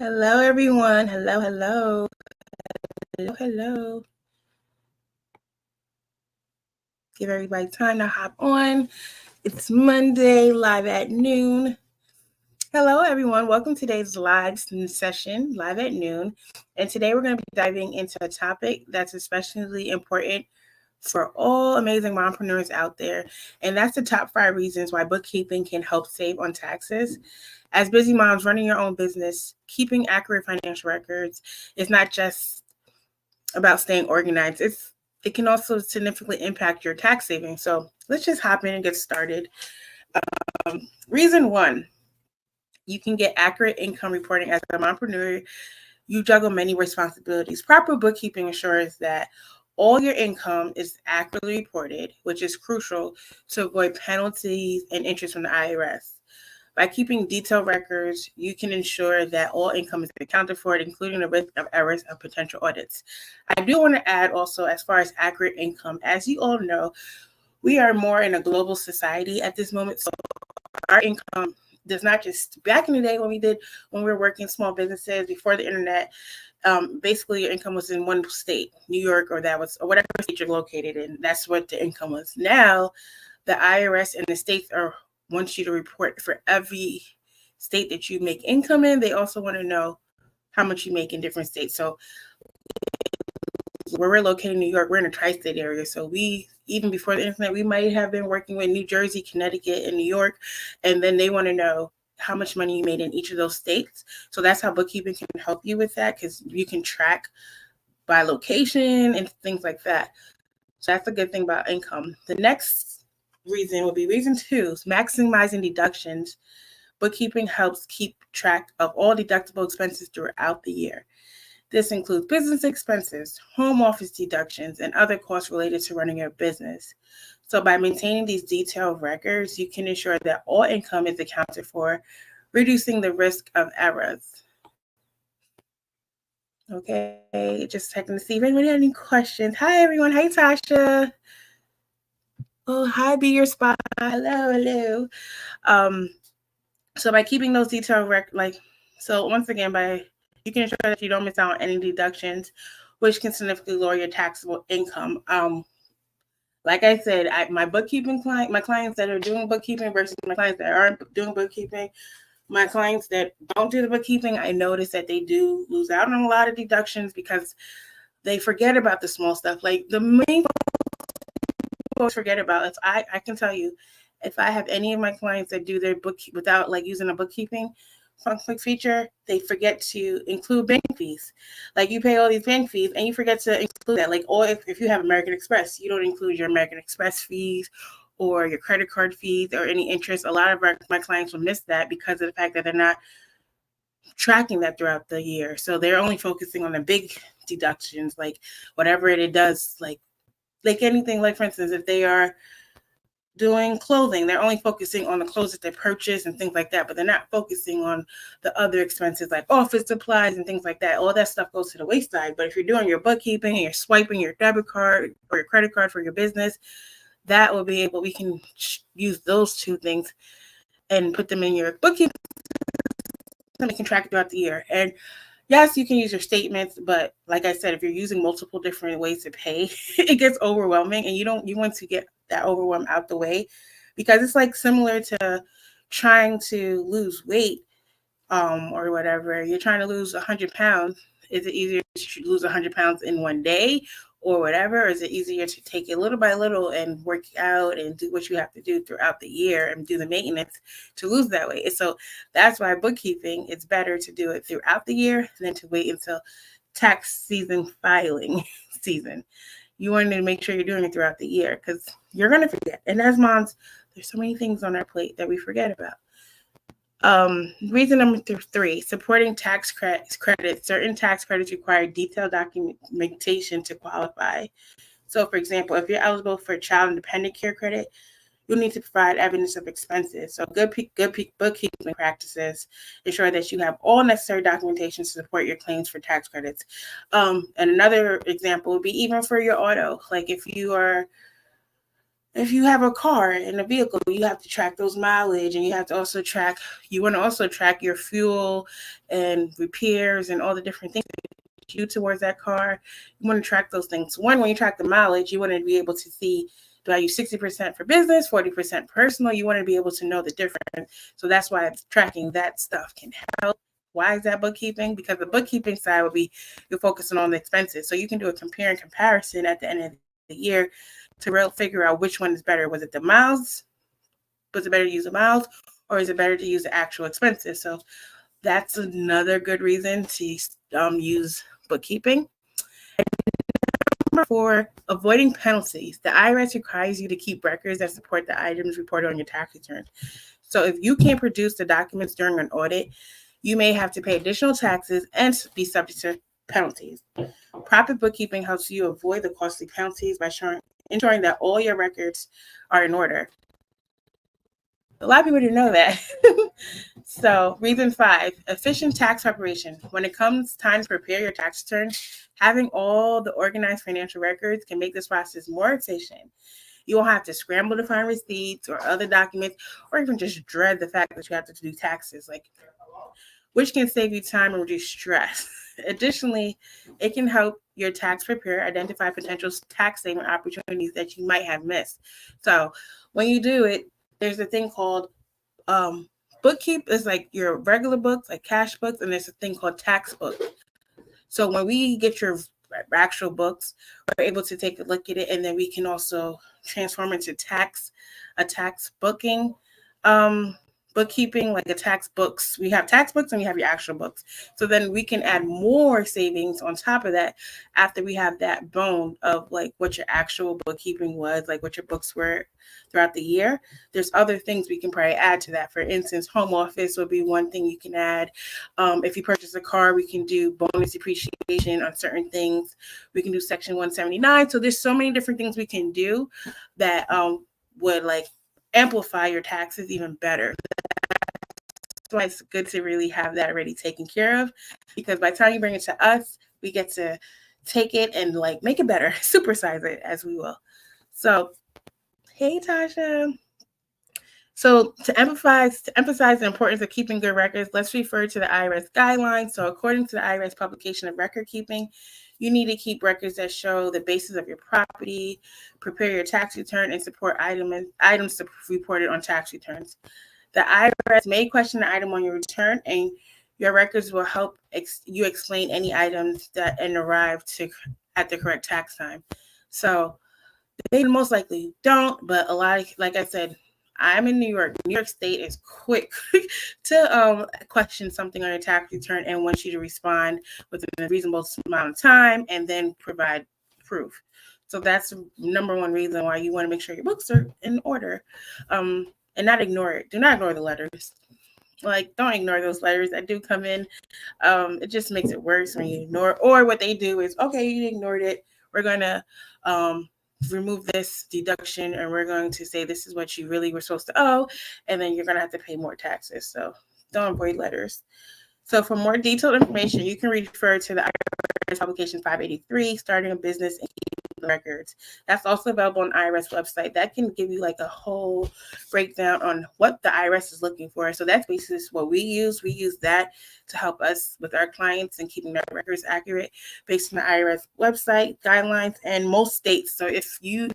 Hello, everyone. Hello, hello. Hello, hello. Give everybody time to hop on. It's Monday, live at noon. Hello, everyone. Welcome to today's live session, live at noon. And today we're going to be diving into a topic that's especially important for all amazing mompreneurs out there. And that's the top 5 reasons why bookkeeping can help save on taxes. As busy moms running your own business, keeping accurate financial records is not just about staying organized. It can also significantly impact your tax savings. So let's just hop in and get started. Reason 1, you can get accurate income reporting. As a mompreneur, you juggle many responsibilities. Proper bookkeeping ensures that all your income is accurately reported, which is crucial to avoid penalties and interest from the IRS. By keeping detailed records, you can ensure that all income is accounted for, including the risk of errors and potential audits. I do want to add also, as far as accurate income, as you all know, we are more in a global society at this moment. So our income does not just, back in the day when we were working small businesses before the internet, basically your income was in one state, New York, or whatever state you're located in. That's what the income was. Now, the IRS and the states want you to report for every state that you make income in. They also want to know how much you make in different states. So where we're located in New York, we're in a tri-state area. So we, even before the internet, we might have been working with New Jersey, Connecticut, and New York. And then they want to know how much money you made in each of those states. So that's how bookkeeping can help you with that, because you can track by location and things like that. So that's a good thing about income. The next reason will be reason 2, maximizing deductions. Bookkeeping helps keep track of all deductible expenses throughout the year. This includes business expenses, home office deductions, and other costs related to running your business. So by maintaining these detailed records, you can ensure that all income is accounted for, reducing the risk of errors. Okay, just checking to see if anybody had any questions. Hi, everyone. Hi, Tasha. Oh, hi, Be Your Spot. Hello, hello. So by keeping those detailed so once again, you can ensure that you don't miss out on any deductions, which can significantly lower your taxable income. Like I said, my clients that are doing bookkeeping versus my clients that aren't doing bookkeeping, my clients that don't do the bookkeeping, I notice that they do lose out on a lot of deductions because they forget about the small stuff. Like the main folks forget about is I can tell you, if I have any of my clients that do their book without using a bookkeeping quick feature, they forget to include bank fees. Like you pay all these bank fees and you forget to include that. Or if you have American Express, you don't include your American Express fees or your credit card fees or any interest. A lot of my clients will miss that because of the fact that they're not tracking that throughout the year. So they're only focusing on the big deductions, like whatever it does, like anything. Like for instance, if they are doing clothing, they're only focusing on the clothes that they purchase and things like that, but they're not focusing on the other expenses like office supplies and things like that. All that stuff goes to the wayside. But if you're doing your bookkeeping and you're swiping your debit card or your credit card for your business, that will be able, we can use those two things and put them in your bookkeeping and can track it throughout the year. And yes, you can use your statements, but like I said, if you're using multiple different ways to pay, it gets overwhelming, and you want to get that overwhelm out the way, because it's like similar to trying to lose weight, or whatever. You're trying to lose 100 pounds. Is it easier to lose 100 pounds in one day or whatever? Or is it easier to take it little by little and work out and do what you have to do throughout the year and do the maintenance to lose that weight? So that's why bookkeeping, it's better to do it throughout the year than to wait until tax season filing season. You want to make sure you're doing it throughout the year because you're going to forget. And as moms, there's so many things on our plate that we forget about. Reason number 3, supporting tax credits. Certain tax credits require detailed documentation to qualify. So, for example, if you're eligible for child and dependent care credit, you'll need to provide evidence of expenses. So good bookkeeping practices ensure that you have all necessary documentation to support your claims for tax credits. And another example would be even for your auto. Like if you are if you have a car and a vehicle, you have to track those mileage, and you have to also track, you want to also track your fuel and repairs and all the different things you towards that car. You want to track those things. One, when you track the mileage, you want to be able to see, do I use 60% for business, 40% personal? You want to be able to know the difference. So that's why tracking that stuff can help. Why is that bookkeeping? Because the bookkeeping side will be you're focusing on the expenses. So you can do a compare and comparison at the end of the year to really figure out which one is better. Was it the miles? Was it better to use the miles, or is it better to use the actual expenses? So that's another good reason to use bookkeeping. Number 4, avoiding penalties. The IRS requires you to keep records that support the items reported on your tax returns. So if you can't produce the documents during an audit, you may have to pay additional taxes and be subject to penalties. Proper bookkeeping helps you avoid the costly penalties by ensuring that all your records are in order. A lot of people didn't know that. So, reason 5, efficient tax preparation. When it comes time to prepare your tax return, having all the organized financial records can make this process more efficient. You won't have to scramble to find receipts or other documents, or even just dread the fact that you have to do taxes, which can save you time and reduce stress. Additionally, it can help your tax preparer identify potential tax saving opportunities that you might have missed. So, when you do it, there's a thing called bookkeep is like your regular books, like cash books, and there's a thing called tax book. So when we get your actual books, we're able to take a look at it, and then we can also transform into a tax booking, bookkeeping, like a tax books. We have tax books and we have your actual books. So then we can add more savings on top of that after we have that bone of like what your actual bookkeeping was, like what your books were throughout the year. There's other things we can probably add to that. For instance, home office would be one thing you can add. If you purchase a car, we can do bonus depreciation on certain things. We can do Section 179. So there's so many different things we can do that would like amplify your taxes even better. That's why it's good to really have that already taken care of, because by the time you bring it to us, we get to take it and like make it better, supersize it as we will. So, hey Tasha. So to emphasize the importance of keeping good records, let's refer to the IRS guidelines. So according to the IRS publication of record keeping, you need to keep records that show the basis of your property, prepare your tax return, and support items to reported on tax returns. The IRS may question the item on your return, and your records will help you explain any items that arrive at the correct tax time. So they most likely don't, but a lot of, like I said, I'm in New York. New York State is quick to question something on your tax return and wants you to respond within a reasonable amount of time and then provide proof. So that's the number one reason why you want to make sure your books are in order, and not ignore it. Do not ignore the letters. Like, don't ignore those letters that do come in. It just makes it worse when you ignore. Or what they do is, okay, you ignored it. We're gonna remove this deduction, and we're going to say this is what you really were supposed to owe, and then you're going to have to pay more taxes. So don't avoid letters. So for more detailed information, you can refer to the IRS publication 583, starting a business and keeping records. That's also available on IRS website. That can give you like a whole breakdown on what the IRS is looking for. So that's basically what we use. We use that to help us with our clients and keeping their records accurate based on the IRS website guidelines and most states. So if you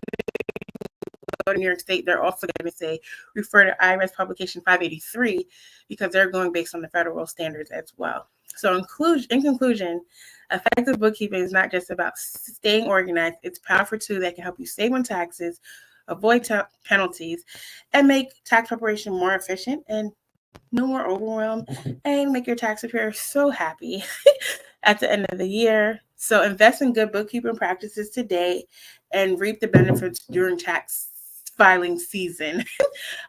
go to New York State, they're also going to say refer to IRS publication 583 because they're going based on the federal standards as well. So in conclusion, effective bookkeeping is not just about staying organized. It's a powerful tool that can help you save on taxes, avoid penalties, and make tax preparation more efficient and no more overwhelm, and make your tax preparer so happy at the end of the year. So invest in good bookkeeping practices today and reap the benefits during tax filing season.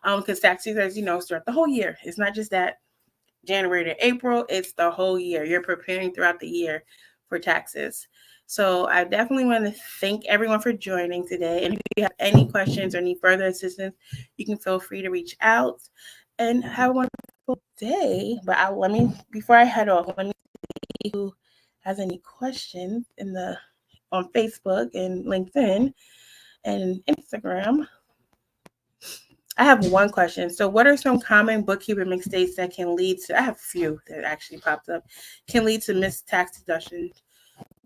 Because tax season, as you know, starts the whole year. It's not just that January to April, it's the whole year. You're preparing throughout the year for taxes. So I definitely want to thank everyone for joining today. And if you have any questions or need further assistance, you can feel free to reach out and have a wonderful day. But before I head off, let me see who has any questions on Facebook and LinkedIn and Instagram. I have one question. So, what are some common bookkeeping mistakes that can lead to? I have a few that actually popped up. Can lead to missed tax deductions.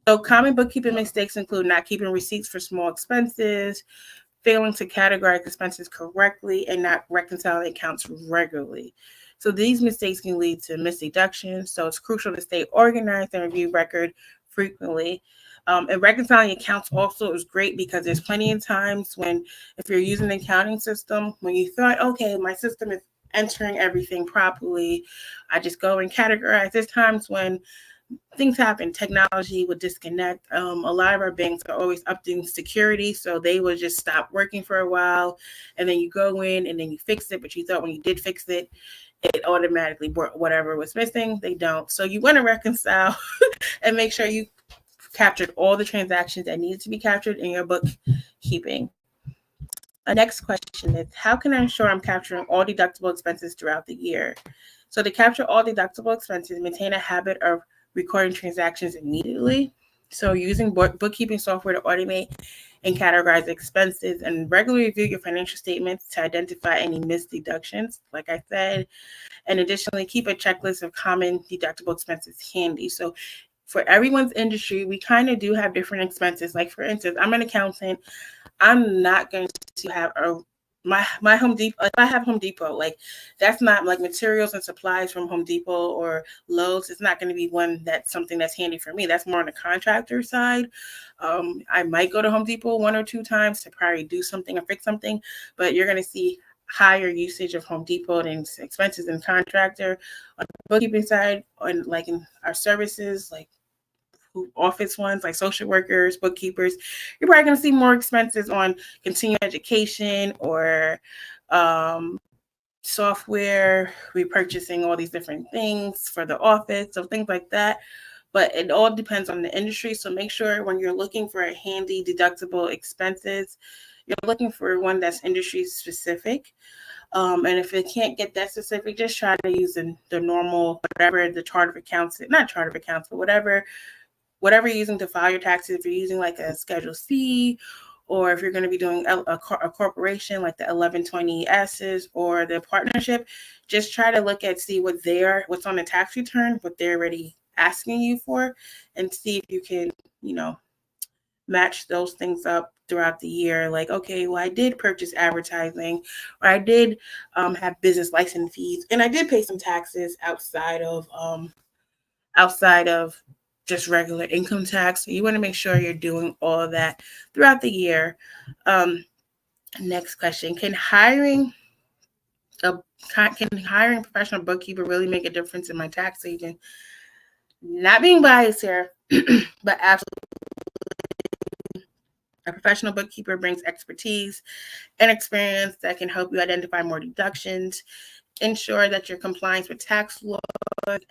So, common bookkeeping mistakes include not keeping receipts for small expenses, failing to categorize expenses correctly, and not reconciling accounts regularly. So these mistakes can lead to missed deductions. So it's crucial to stay organized and review record frequently. And reconciling accounts also is great because there's plenty of times when, if you're using an accounting system, when you thought, okay, my system is entering everything properly, I just go and categorize. There's times when things happen. Technology would disconnect. A lot of our banks are always updating security, so they would just stop working for a while, and then you go in and then you fix it. But you thought when you did fix it, it automatically brought whatever was missing. They don't. So you want to reconcile and make sure you captured all the transactions that needed to be captured in your bookkeeping. A next question is, how can I ensure I'm capturing all deductible expenses throughout the year? So to capture all deductible expenses, maintain a habit of recording transactions immediately. So using bookkeeping software to automate and categorize expenses, and regularly review your financial statements to identify any missed deductions, like I said. And additionally, keep a checklist of common deductible expenses handy. So for everyone's industry, we kind of do have different expenses. Like for instance, I'm an accountant. I'm not going to have my Home Depot. If I have Home Depot, like that's not like materials and supplies from Home Depot or Lowe's. It's not going to be one that's something that's handy for me. That's more on the contractor side. I might go to Home Depot one or two times to probably do something or fix something, but you're going to see higher usage of Home Depot than expenses in contractor. On the bookkeeping side, on like in our services, like office ones like social workers, bookkeepers, you're probably going to see more expenses on continuing education or um, software, repurchasing all these different things for the office, so things like that. But it all depends on the industry. So make sure when you're looking for a handy deductible expenses, you're looking for one that's industry specific. And if it can't get that specific, just try to use the normal, whatever the chart of accounts, not chart of accounts, but whatever you're using to file your taxes. If you're using like a Schedule C, or if you're going to be doing a corporation like the 1120S's or the partnership, just try to look at, see what's on the tax return, what they're already asking you for, and see if you can, you know, match those things up throughout the year. Like, okay, well, I did purchase advertising, or I did have business license fees, and I did pay some taxes outside of just regular income tax. So you want to make sure you're doing all of that throughout the year. Um, Next question: a can hiring a professional bookkeeper really make a difference in my tax saving? Not being biased here, but absolutely, a professional bookkeeper brings expertise and experience that can help you identify more deductions, ensure that you're compliant with tax laws,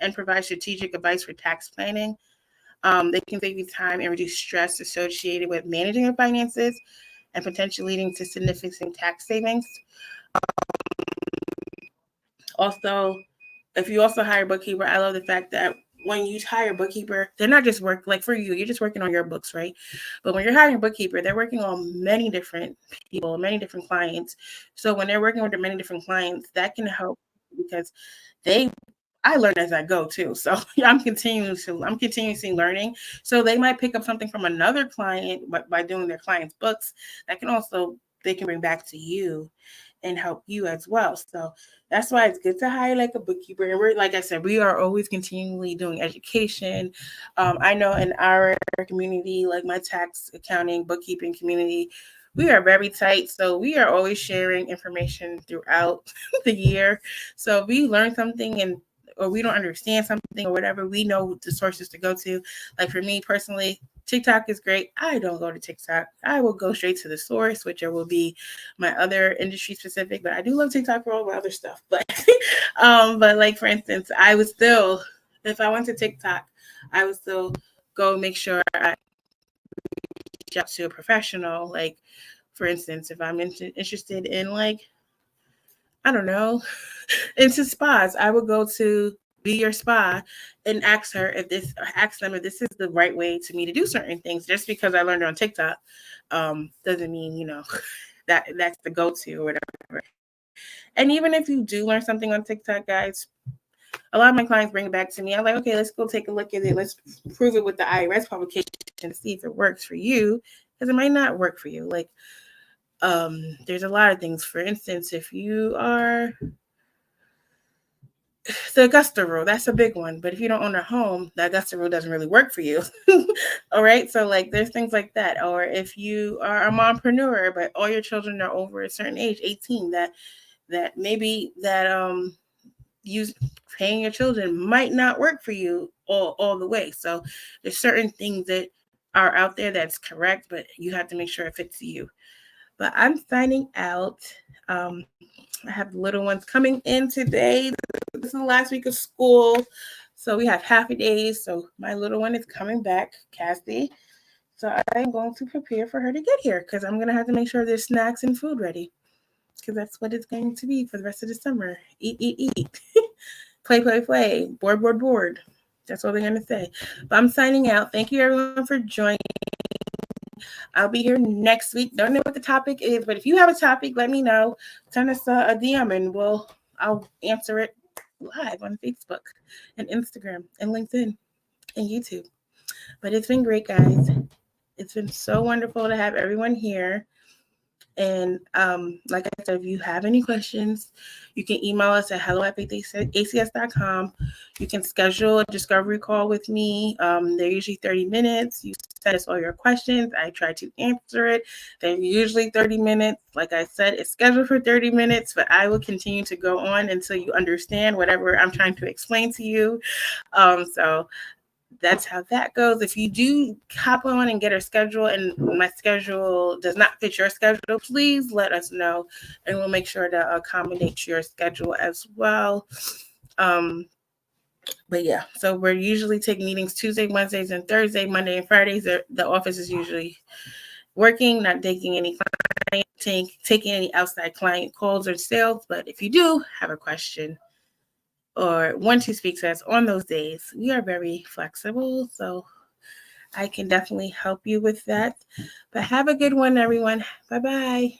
and provide strategic advice for tax planning. They can save you time and reduce stress associated with managing your finances and potentially leading to significant tax savings. Also, if you also hire a bookkeeper, I love the fact that when you hire a bookkeeper, they're not just work like for you, you're just working on your books, right? But when you're hiring a bookkeeper, they're working on many different people, many different clients. So when they're working with many different clients, that can help because they I learn as I go too. So I'm continuously learning. So they might pick up something from another client, but by doing their client's books, that can also they can bring back to you and help you as well. So that's why it's good to hire like a bookkeeper. And we're like I said, we are always continually doing education. I know in our community, like my tax accounting, bookkeeping community, we are very tight. So we are always sharing information throughout the year. So if we learn something and or we don't understand something or whatever, we know the sources to go to. Like for me personally, TikTok is great. I don't go to TikTok. I will go straight to the source, which will be my other industry specific. But I do love TikTok for all my other stuff. But like for instance, I would still, if I went to TikTok, I would still go make sure I reach out to a professional. Like for instance, if I'm interested in like I don't know, into spas, I would go to Be Your Spa and ask them if this is the right way to me to do certain things. Just because I learned it on TikTok, doesn't mean that that's the go-to or whatever. And even if you do learn something on TikTok, guys, a lot of my clients bring it back to me. I'm like, okay, let's go take a look at it. Let's prove it with the IRS publication to see if it works for you, because it might not work for you. Like, there's a lot of things. For instance, if you are the Augusta rule, that's a big one. But if you don't own a home, the Augusta rule doesn't really work for you. All right. So like there's things like that. Or if you are a mompreneur, but all your children are over a certain age, 18, that maybe that use paying your children might not work for you all the way. So there's certain things that are out there that's correct, but you have to make sure it fits you. But I'm signing out. I have the little ones coming in today. This is the last week of school. So we have half a day. So my little one is coming back, Cassie. So I'm going to prepare for her to get here because I'm going to have to make sure there's snacks and food ready because that's what it's going to be for the rest of the summer. Eat, eat, eat. Play, play, play. Board, board, board. That's all they're going to say. But I'm signing out. Thank you, everyone, for joining. I'll be here next week. Don't know what the topic is, but if you have a topic, let me know. Send us a DM and I'll answer it live on Facebook and Instagram and LinkedIn and YouTube. But it's been great, guys. It's been so wonderful to have everyone here. And like I said, if you have any questions, you can email us at hello@acs.com. You can schedule a discovery call with me. They're usually 30 minutes. You send us all your questions. I try to answer it. They're usually 30 minutes. Like I said, it's scheduled for 30 minutes, but I will continue to go on until you understand whatever I'm trying to explain to you. So that's how that goes. If you do hop on and get a schedule and my schedule does not fit your schedule, please let us know and we'll make sure to accommodate your schedule as well. But yeah, so we're usually taking meetings Tuesday, Wednesdays, and Thursday. Monday and Fridays, the office is usually working, not taking any taking any outside client calls or sales. But if you do have a question or want to speak to us on those days, we are very flexible. So I can definitely help you with that. But have a good one, everyone. Bye-bye.